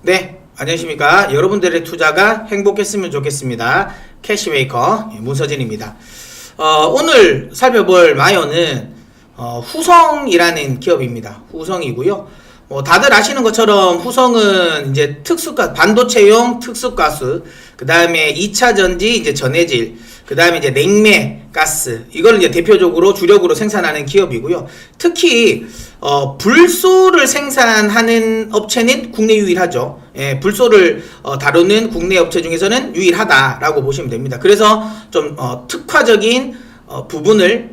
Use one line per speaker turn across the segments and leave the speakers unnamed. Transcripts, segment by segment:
네, 안녕하십니까. 여러분들의 투자가 행복했으면 좋겠습니다. 캐시메이커 문서진입니다. 오늘 살펴볼 마이어는 후성이라는 기업입니다. 후성이고요. 다들 아시는 것처럼 후성은 이제 특수가스, 반도체용 특수가스, 그 다음에 2차전지 이제 전해질, 그 다음에 이제 냉매 가스, 이걸 이제 대표적으로 주력으로 생산하는 기업이고요. 특히 불소를 생산하는 업체는 국내 유일하죠. 예, 불소를 다루는 국내 업체 중에서는 유일하다라고 보시면 됩니다. 그래서 좀 특화적인 부분을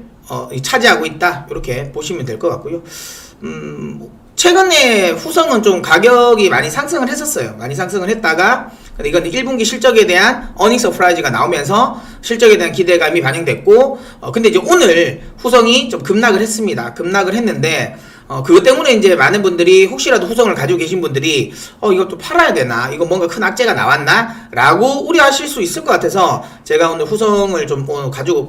차지하고 있다, 이렇게 보시면 될 것 같고요. 최근에 후성은 좀 가격이 많이 상승을 했었어요. 많이 상승을 했다가, 근데 이건 1분기 실적에 대한 어닝 서프라이즈가 나오면서 실적에 대한 기대감이 반영됐고, 근데 이제 오늘 후성이 좀 급락을 했습니다. 급락을 했는데, 그것 때문에 이제 많은 분들이, 혹시라도 후성을 가지고 계신 분들이, 이것도 팔아야 되나? 이거 뭔가 큰 악재가 나왔나? 라고 우려하실 수 있을 것 같아서, 제가 오늘 후성을 좀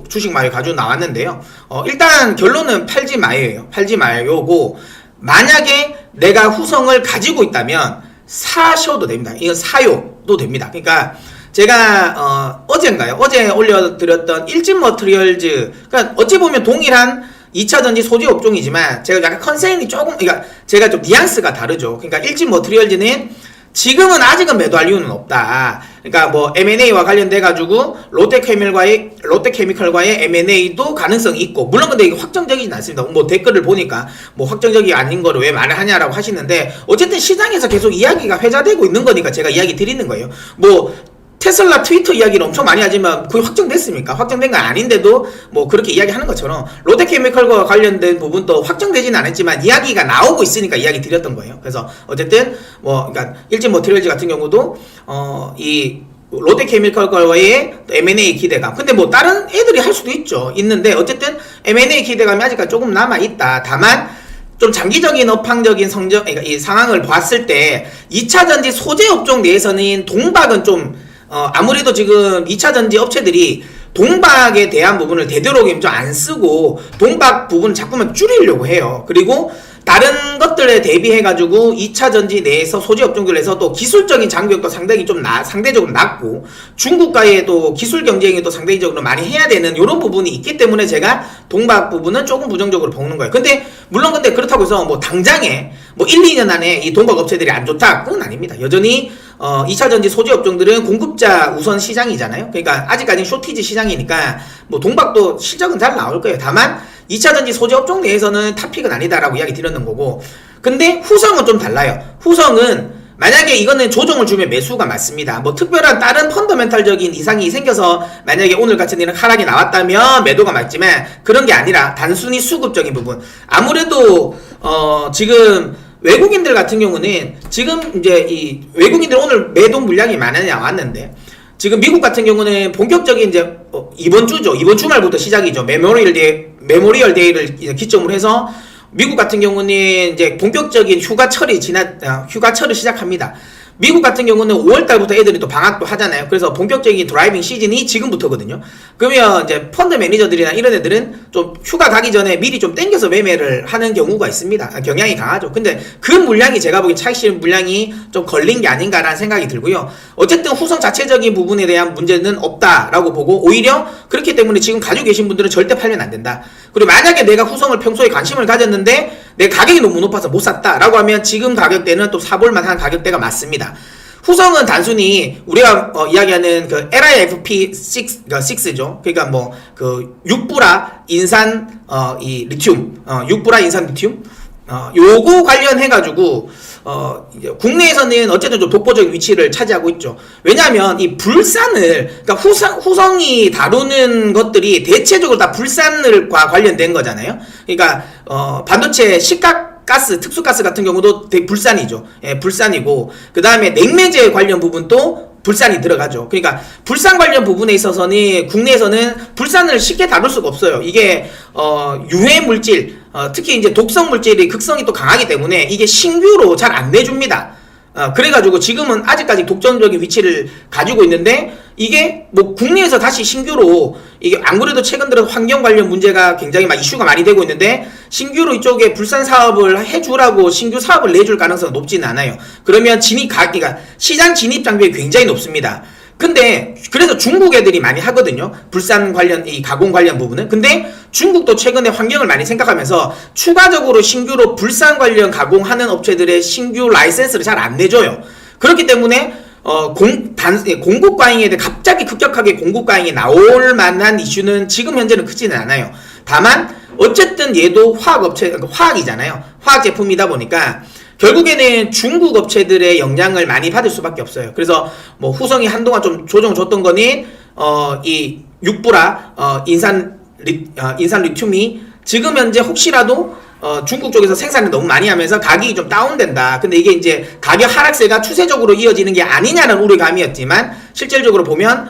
주식 마요 가지고 나왔는데요. 일단 결론은 팔지 마요예요. 팔지 마요고, 만약에 내가 후성을 가지고 있다면 사셔도 됩니다. 이건 사요도 됩니다. 그러니까 제가 어젠가요? 어제 올려드렸던 일진 머티리얼즈, 그러니까 어찌 보면 동일한 2차전지 소재 업종이지만 제가 약간 컨셉이 조금, 그러니까 제가 좀 뉘앙스가 다르죠. 그러니까 일진 머티리얼즈는 지금은 아직은 매도할 이유는 없다. 그러니까 뭐 M&A와 관련돼 가지고 롯데케미컬과의 M&A도 가능성이 있고, 물론 근데 이게 확정적이진 않습니다. 뭐 댓글을 보니까 뭐 확정적이 아닌 거를 왜 말을 하냐라고 하시는데, 어쨌든 시장에서 계속 이야기가 회자되고 있는 거니까 제가 이야기 드리는 거예요. 뭐 테슬라 트위터 이야기를 엄청 많이 하지만 그게 확정됐습니까? 확정된 건 아닌데도 뭐 그렇게 이야기하는 것처럼 롯데케미컬과 관련된 부분도 확정되지는 않았지만 이야기가 나오고 있으니까 이야기 드렸던 거예요. 그래서 어쨌든 뭐 그러니까 일진 머티리얼즈 같은 경우도 이 롯데케미컬과의 M&A 기대감, 근데 뭐 다른 애들이 할 수도 있는데 어쨌든 M&A 기대감이 아직까지 조금 남아있다. 다만 좀 장기적인 업황적인 그러니까 이 상황을 봤을 때 2차전지 소재 업종 내에서는 동박은 좀 아무래도 지금 2차전지 업체들이 동박에 대한 부분을 되도록이면 좀 안 쓰고 동박 부분을 자꾸만 줄이려고 해요. 그리고 다른 것들에 대비해가지고 2차전지 내에서 소재 업종들에서 또 기술적인 장벽도 상당히 좀 상대적으로 낮고, 중국과의 또 기술 경쟁이 또 상대적으로 많이 해야 되는 이런 부분이 있기 때문에 제가 동박 부분은 조금 부정적으로 보는 거예요. 근데 물론 근데 그렇다고 해서 뭐 당장에 뭐 1, 2년 안에 이 동박 업체들이 안 좋다, 그건 아닙니다. 여전히 2차전지 소재 업종들은 공급자 우선 시장이잖아요. 그러니까 아직까지는 쇼티지 시장이니까 뭐 동박도 실적은 잘 나올 거예요. 다만 2차전지 소재 업종 내에서는 탑픽은 아니다라고 이야기 드렸는 거고, 근데 후성은 좀 달라요. 후성은 만약에 이거는 조정을 주면 매수가 맞습니다. 뭐 특별한 다른 펀더멘탈적인 이상이 생겨서 만약에 오늘 같은 일은 하락이 나왔다면 매도가 맞지만 그런 게 아니라 단순히 수급적인 부분. 아무래도 지금 외국인들 같은 경우는 지금 이제 이 외국인들 오늘 매도 물량이 많이 나왔는데, 지금 미국 같은 경우는 본격적인 이제 이번 주죠. 이번 주말부터 시작이죠. 메모리얼 데이를 기점으로 해서 미국 같은 경우는 이제 본격적인 휴가철이 시작합니다. 미국 같은 경우는 5월달부터 애들이 또 방학도 하잖아요. 그래서 본격적인 드라이빙 시즌이 지금부터거든요. 그러면 이제 펀드 매니저들이나 이런 애들은 좀 휴가 가기 전에 미리 좀 땡겨서 매매를 하는 경우가 있습니다. 경향이 강하죠. 근데 그 물량이 제가 보기엔 차익 물량이 좀 걸린 게 아닌가라는 생각이 들고요. 어쨌든 후성 자체적인 부분에 대한 문제는 없다라고 보고, 오히려 그렇기 때문에 지금 가지고 계신 분들은 절대 팔면 안 된다. 그리고 만약에 내가 후성을 평소에 관심을 가졌는데 내 가격이 너무 높아서 못 샀다라고 하면 지금 가격대는 또 사볼만한 가격대가 맞습니다. 후성은 단순히 우리가 이야기하는 그 LIFP6죠. 그러니까 뭐 그 육부라 인산 이 리튬, 육부라 인산 리튬, 요거 관련해가지고 국내에서는 어쨌든 좀 독보적인 위치를 차지하고 있죠. 왜냐하면 이 불산을, 그러니까 후성이 다루는 것들이 대체적으로 다 불산과 관련된 거잖아요. 그러니까 반도체 가스, 특수가스 같은 경우도 불산이죠. 예, 불산이고, 그 다음에 냉매제 관련 부분도 불산이 들어가죠. 그러니까 불산 관련 부분에 있어서는 국내에서는 불산을 쉽게 다룰 수가 없어요. 이게 유해 물질, 특히 이제 독성 물질이 극성이 또 강하기 때문에 이게 신규로 잘 안 내줍니다. 그래가지고 지금은 아직까지 독점적인 위치를 가지고 있는데 이게 뭐 국내에서 다시 신규로 이게 안 그래도 최근 들어 환경 관련 문제가 굉장히 막 이슈가 많이 되고 있는데 신규로 이쪽에 불산 사업을 해주라고 신규 사업을 내줄 가능성은 높지는 않아요. 그러면 그러니까 시장 진입 장벽이 굉장히 높습니다. 근데 그래서 중국 애들이 많이 하거든요. 불산 관련 이 가공 관련 부분은. 근데 중국도 최근에 환경을 많이 생각하면서 추가적으로 신규로 불산 관련 가공하는 업체들의 신규 라이센스를 잘 안 내줘요. 그렇기 때문에 공급 과잉에 대해 갑자기 급격하게 공급 과잉이 나올 만한 이슈는 지금 현재는 크지는 않아요. 다만 어쨌든 얘도 화학이잖아요. 화학 제품이다 보니까 결국에는 중국 업체들의 영향을 많이 받을 수밖에 없어요. 그래서 뭐 후성이 한동안 좀 조정을 줬던 거는 이 육부라 인산 리튬이 지금 현재 혹시라도 중국 쪽에서 생산을 너무 많이 하면서 가격이 좀 다운된다. 근데 이게 이제 가격 하락세가 추세적으로 이어지는 게 아니냐는 우려감이었지만 실질적으로 보면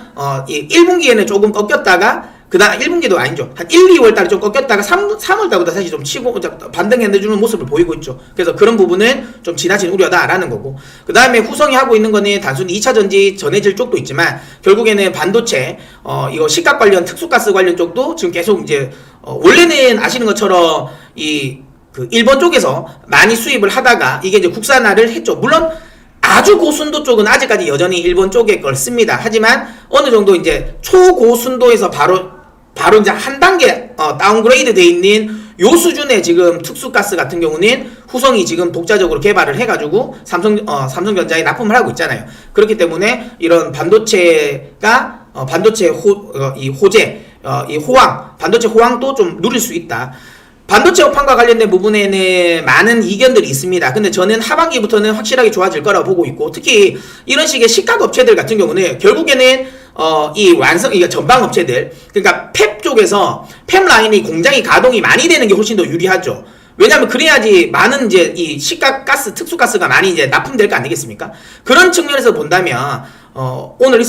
이 1분기에는 조금 꺾였다가 그다음 1분기도 아니죠. 한 1, 2월 달에 좀 꺾였다가 3월 달보다 다시 좀 치고 반등해주는 모습을 보이고 있죠. 그래서 그런 부분은 좀 지나친 우려다라는 거고. 그 다음에 후성이 하고 있는 거는 단순히 2차 전지 전해질 쪽도 있지만 결국에는 반도체 이거 식각 관련 특수가스 관련 쪽도 지금 계속 이제 원래는 아시는 것처럼 그 일본 쪽에서 많이 수입을 하다가 이게 이제 국산화를 했죠. 물론 아주 고순도 쪽은 아직까지 여전히 일본 쪽의 걸 씁니다. 하지만 어느 정도 이제 초고순도에서 바로 이제 한 단계 다운그레이드 돼 있는 요 수준의 지금 특수가스 같은 경우는 후성이 지금 독자적으로 개발을 해가지고 삼성전자에 납품을 하고 있잖아요. 그렇기 때문에 이런 반도체가 반도체 반도체 호황도 좀 누릴 수 있다. 반도체 업황과 관련된 부분에는 많은 이견들이 있습니다. 근데 저는 하반기부터는 확실하게 좋아질 거라고 보고 있고, 특히 이런 식의 식각 업체들 같은 경우는 결국에는 이 전방 업체들, 그러니까 팹 쪽에서 팹 라인이 공장이 가동이 많이 되는 게 훨씬 더 유리하죠. 왜냐면 그래야지 많은 이제 이 식각 가스, 특수가스가 많이 이제 납품될 거 아니겠습니까? 그런 측면에서 본다면 오늘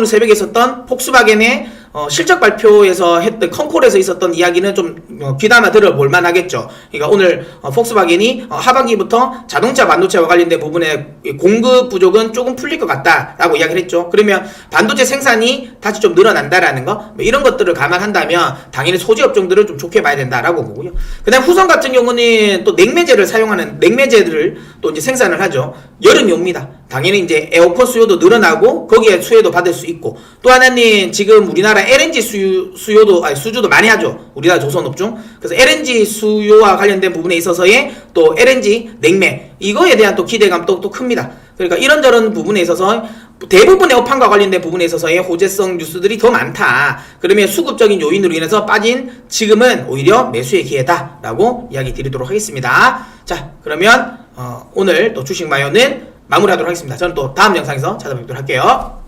새벽에 있었던 폭스바겐의 실적 발표에서 했던 컨콜에서 있었던 이야기는 좀 귀담아 들어볼 만하겠죠. 그러니까 오늘 폭스바겐이 하반기부터 자동차 반도체와 관련된 부분에 공급 부족은 조금 풀릴 것 같다라고 이야기를 했죠. 그러면 반도체 생산이 다시 좀 늘어난다라는 거, 뭐 이런 것들을 감안한다면 당연히 소재 업종들을 좀 좋게 봐야 된다라고 보고요. 그다음 후성 같은 경우는 또 냉매제를 사용하는 냉매제들을 또 이제 생산을 하죠. 여름이 옵니다. 당연히 이제 에어컨 수요도 늘어나고 거기에 수혜도 받을 수 있고, 또 하나는 지금 우리나라 LNG 수주도 많이 하죠. 우리나라 조선업종. 그래서 LNG 수요와 관련된 부분에 있어서의 또 LNG 냉매, 이거에 대한 또 기대감도 또 큽니다. 그러니까 이런저런 부분에 있어서 대부분의 업황과 관련된 부분에 있어서의 호재성 뉴스들이 더 많다. 그러면 수급적인 요인으로 인해서 빠진 지금은 오히려 매수의 기회다라고 이야기 드리도록 하겠습니다. 자, 그러면 오늘 또 주식 마요는 마무리하도록 하겠습니다. 저는 또 다음 영상에서 찾아뵙도록 할게요.